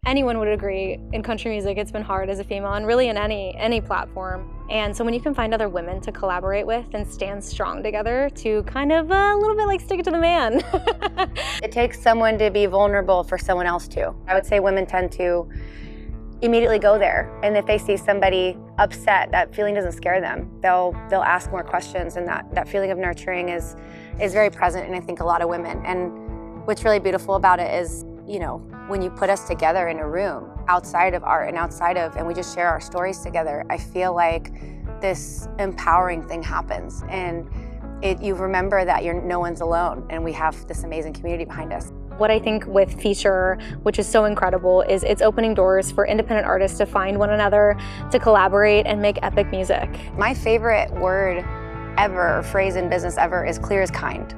anyone would agree, in country music it's been hard as a female, and really in any platform. And so when you can find other women to collaborate with and stand strong together to kind of a little bit like stick it to the man. It takes someone to be vulnerable for someone else to. I would say women tend to immediately go there, and if they see somebody upset, that feeling doesn't scare them. They'll ask more questions, and that feeling of nurturing is very present in, I think, a lot of women. And what's really beautiful about it is, you know, when you put us together in a room outside of art and we just share our stories together, I feel like this empowering thing happens, and you remember that no one's alone, and we have this amazing community behind us. What I think with Feature, which is so incredible, is it's opening doors for independent artists to find one another, to collaborate and make epic music. My favorite word ever, or phrase in business ever, is clear as kind.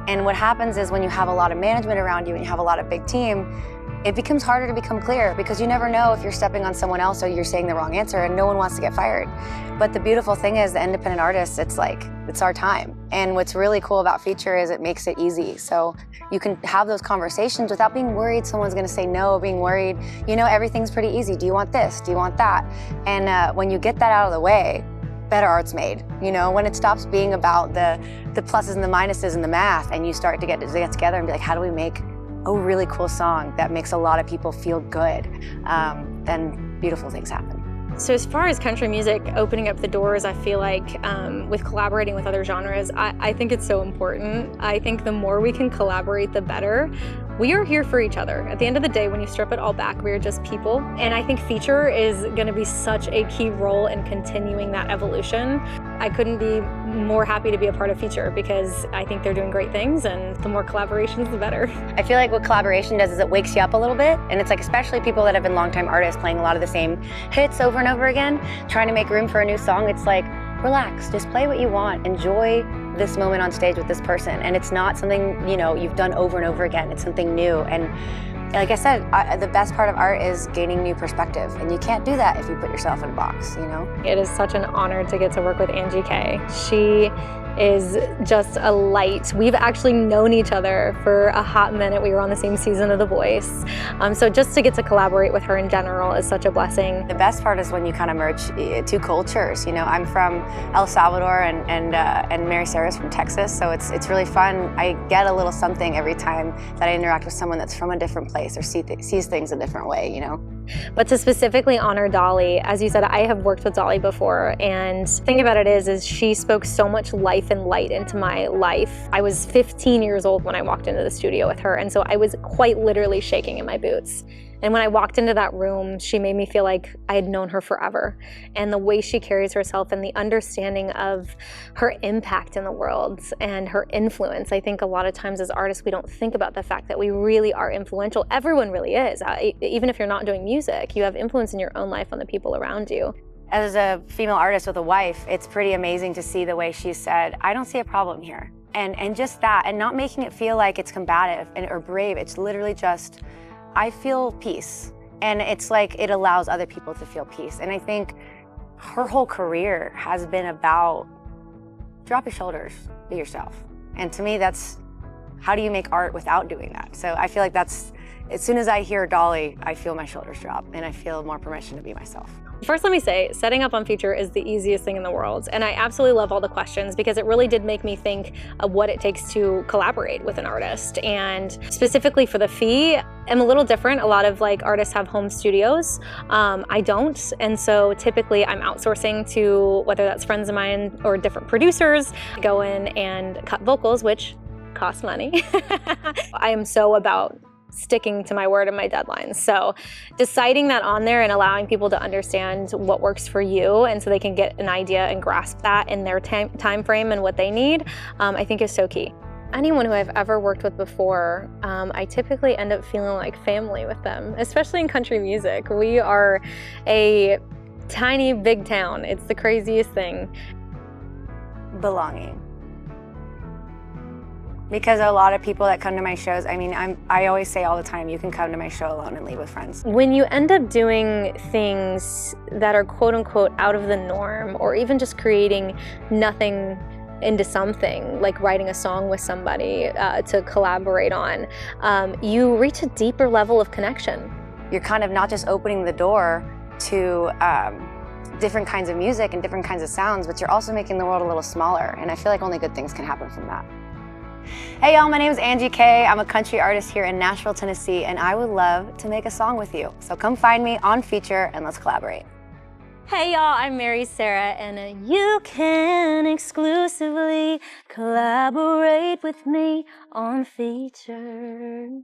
And what happens is when you have a lot of management around you and you have a lot of big team, it becomes harder to become clear because you never know if you're stepping on someone else or you're saying the wrong answer, and no one wants to get fired. But the beautiful thing is, the independent artists, it's our time. And what's really cool about Feature is it makes it easy. So you can have those conversations without being worried someone's gonna say no, being worried, you know, everything's pretty easy. Do you want this? Do you want that? And when you get that out of the way, better art's made. You know, when it stops being about the pluses and the minuses and the math, and you start to get together and be like, how do we make a really cool song that makes a lot of people feel good, then beautiful things happen. So as far as country music opening up the doors, I feel like with collaborating with other genres, I think it's so important. I think the more we can collaborate, the better. We are here for each other. At the end of the day, when you strip it all back, we are just people. And I think Feature is gonna be such a key role in continuing that evolution. I couldn't be more happy to be a part of Feature because I think they're doing great things, and the more collaborations, the better. I feel like what collaboration does is it wakes you up a little bit, and it's like, especially people that have been longtime artists playing a lot of the same hits over and over again, trying to make room for a new song, it's like, relax, just play what you want, enjoy this moment on stage with this person. And it's not something, you know, you've done over and over again, it's something new. And like I said, the best part of art is gaining new perspective, and you can't do that if you put yourself in a box, you know? It is such an honor to get to work with Angie K. She is just a light. We've actually known each other for a hot minute. We were on the same season of The Voice. So just to get to collaborate with her in general is such a blessing. The best part is when you kind of merge two cultures. You know, I'm from El Salvador and Mary Sarah's from Texas, so it's really fun. I get a little something every time that I interact with someone that's from a different place or sees things a different way, you know? But to specifically honor Dolly, as you said, I have worked with Dolly before, and the thing about it is she spoke so much life and light into my life. I was 15 years old when I walked into the studio with her, and so I was quite literally shaking in my boots. And when I walked into that room, she made me feel like I had known her forever. And the way she carries herself and the understanding of her impact in the world and her influence. I think a lot of times as artists, we don't think about the fact that we really are influential. Everyone really is. Even if you're not doing music, you have influence in your own life on the people around you. As a female artist with a wife, it's pretty amazing to see the way she said, I don't see a problem here. And just that, and not making it feel like it's combative or brave. It's literally just, I feel peace. And it's like it allows other people to feel peace. And I think her whole career has been about drop your shoulders, be yourself. And to me, that's, how do you make art without doing that? So I feel like that's, as soon as I hear Dolly, I feel my shoulders drop and I feel more permission to be myself. First, let me say, setting up on Feature is the easiest thing in the world. And I absolutely love all the questions because it really did make me think of what it takes to collaborate with an artist. And specifically for the fee, I'm a little different. A lot of artists have home studios. I don't. And so typically I'm outsourcing to, whether that's friends of mine or different producers, go in and cut vocals, which cost money. I am so about sticking to my word and my deadlines. So deciding that on there and allowing people to understand what works for you, and so they can get an idea and grasp that in their time frame and what they need, I think is so key. Anyone who I've ever worked with before, I typically end up feeling like family with them, especially in country music. We are a tiny, big town. It's the craziest thing. Belonging. Because a lot of people that come to my shows, I mean, I always say all the time, you can come to my show alone and leave with friends. When you end up doing things that are quote unquote out of the norm, or even just creating nothing into something, like writing a song with somebody to collaborate on, you reach a deeper level of connection. you're kind of not just opening the door to different kinds of music and different kinds of sounds, but you're also making the world a little smaller. And I feel like only good things can happen from that. Hey y'all, my name is Angie K. I'm a country artist here in Nashville, Tennessee, and I would love to make a song with you. So come find me on Feature and let's collaborate. Hey y'all, I'm Sarah, and you can exclusively collaborate with me on Feature.